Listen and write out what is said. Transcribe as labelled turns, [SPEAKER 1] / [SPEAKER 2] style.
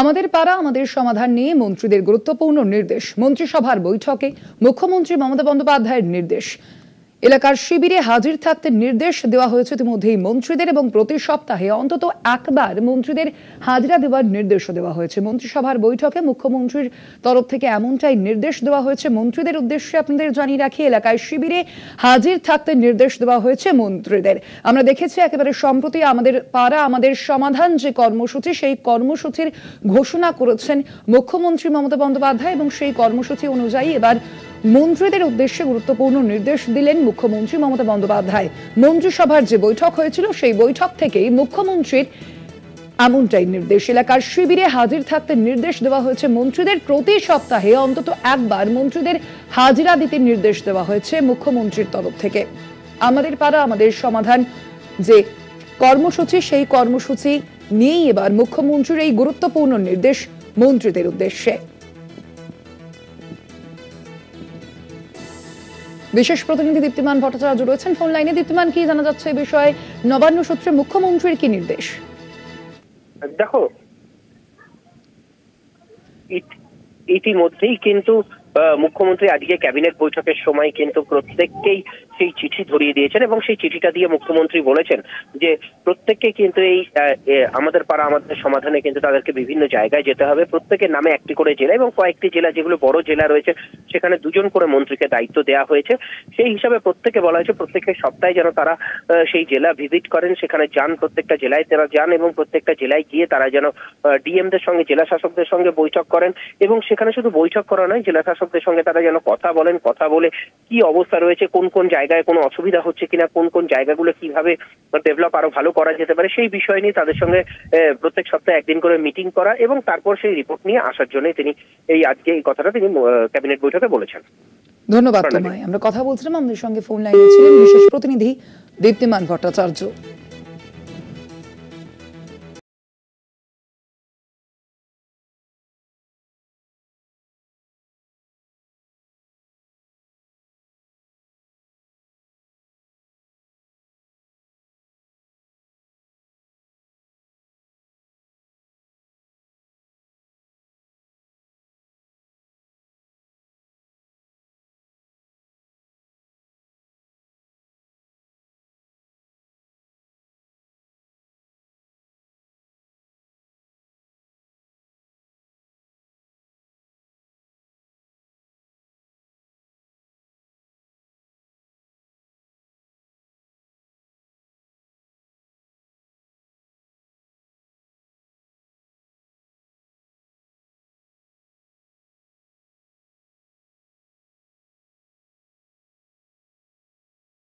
[SPEAKER 1] আমাদের পাড়া আমাদের সমাধান নিয়ে মন্ত্রীদের গুরুত্বপূর্ণ নির্দেশ। মন্ত্রিসভার বৈঠকে মুখ্যমন্ত্রী মমতা বন্দ্যোপাধ্যায়ের নির্দেশ। এলাকার শিবিরে হাজির থাকতে নির্দেশ দেওয়া হয়েছে ইতিমধ্যেই মন্ত্রীদের এবং প্রতি সপ্তাহে অন্তত একবার মন্ত্রীদের হাজিরা দেওয়ার নির্দেশও দেওয়া হয়েছে। মন্ত্রিসভার বৈঠকে মুখ্যমন্ত্রীর তরফ থেকে এমনটাই নির্দেশ দেওয়া হয়েছে। মন্ত্রীদের উদ্দেশ্যে আপনাদের জানিয়ে রাখি, এলাকায় শিবিরে হাজির থাকতে নির্দেশ দেওয়া হয়েছে মন্ত্রীদের। আমরা দেখেছি একেবারে সম্প্রতি আমাদের পাড়া আমাদের সমাধান যে কর্মসূচি, সেই কর্মসূচির ঘোষণা করেছেন মুখ্যমন্ত্রী মমতা বন্দ্যোপাধ্যায় এবং সেই কর্মসূচি অনুযায়ী এবার মন্ত্রীদের উদ্দেশ্যে গুরুত্বপূর্ণ নির্দেশ দিলেন মুখ্যমন্ত্রী মমতা বন্দ্যোপাধ্যায়। মন্ত্রিসভার যে বৈঠক হয়েছিল সেই বৈঠক থেকেই মুখ্যমন্ত্রীর এমনটাই নির্দেশ। এলাকার শিবিরে হাজির থাকতে নির্দেশ দেওয়া হয়েছে মন্ত্রীদের। প্রতি সপ্তাহে অন্তত একবার মন্ত্রীদের হাজিরা দিতে নির্দেশ দেওয়া হয়েছে মুখ্যমন্ত্রীর তরফ থেকে। আমাদের পাড়া আমাদের সমাধান যে কর্মসূচি, সেই কর্মসূচি নিয়েই এবার মুখ্যমন্ত্রীর এই গুরুত্বপূর্ণ নির্দেশ মন্ত্রীদের উদ্দেশ্যে। বিশেষ প্রতিনিধি দীপ্তিমান ভট্টাচার্য রয়েছেন ফোন লাইনে। দীপ্তিমান, কি জানা যাচ্ছে এই বিষয়ে? নবান্ন সূত্রে মুখ্যমন্ত্রীর কি নির্দেশ?
[SPEAKER 2] দেখো, ইতিমধ্যেই কিন্তু মুখ্যমন্ত্রী আজকে ক্যাবিনেট বৈঠকের সময় কিন্তু প্রত্যেককেই সেই চিঠি ধরিয়ে দিয়েছেন এবং সেই চিঠিটা দিয়ে মুখ্যমন্ত্রী বলেছেন যে প্রত্যেককে কিন্তু এই আমাদের পাড়া আমাদের সমাধানে কিন্তু তাদেরকে বিভিন্ন জায়গায় যেতে হবে। প্রত্যেকের নামে একটি করে জেলা এবং কয়েকটি জেলা যেগুলো বড় জেলা রয়েছে সেখানে দুজন করে মন্ত্রীকে দায়িত্ব দেওয়া হয়েছে। সেই হিসাবে প্রত্যেকে বলা হয়েছে প্রত্যেকের সপ্তাহে যেন তারা সেই জেলা ভিজিট করেন, সেখানে যান, প্রত্যেকটা জেলায় তারা যান এবং প্রত্যেকটা জেলায় গিয়ে তারা যেন ডিএমদের সঙ্গে, জেলা শাসকদের সঙ্গে বৈঠক করেন এবং সেখানে শুধু বৈঠক করা নয়, জেলা শাসকদের সঙ্গে তারা যেন কথা বলেন, কথা বলে কি অবস্থা রয়েছে, কোন কোন জায়গায় কোনো অসুবিধা হচ্ছে কিনা, কোন কোন জায়গাগুলো কিভাবে ডেভেলপ আরো ভালো করা যেতে পারে, সেই বিষয় নিয়ে তাদের সঙ্গে প্রত্যেক সপ্তাহে একদিন করে মিটিং করা এবং তারপর সেই রিপোর্ট নিয়ে আসার জন্য তিনি আজকে এই কথাটা তিনি ক্যাবিনেট বৈঠকে বলেছেন।
[SPEAKER 1] ধন্যবাদ তোমায়। আমরা কথা বলছিলাম, আমাদের সঙ্গে ফোন লাইনে ছিলেন বিশেষ প্রতিনিধি দীপ্তিমান ভট্টাচার্য।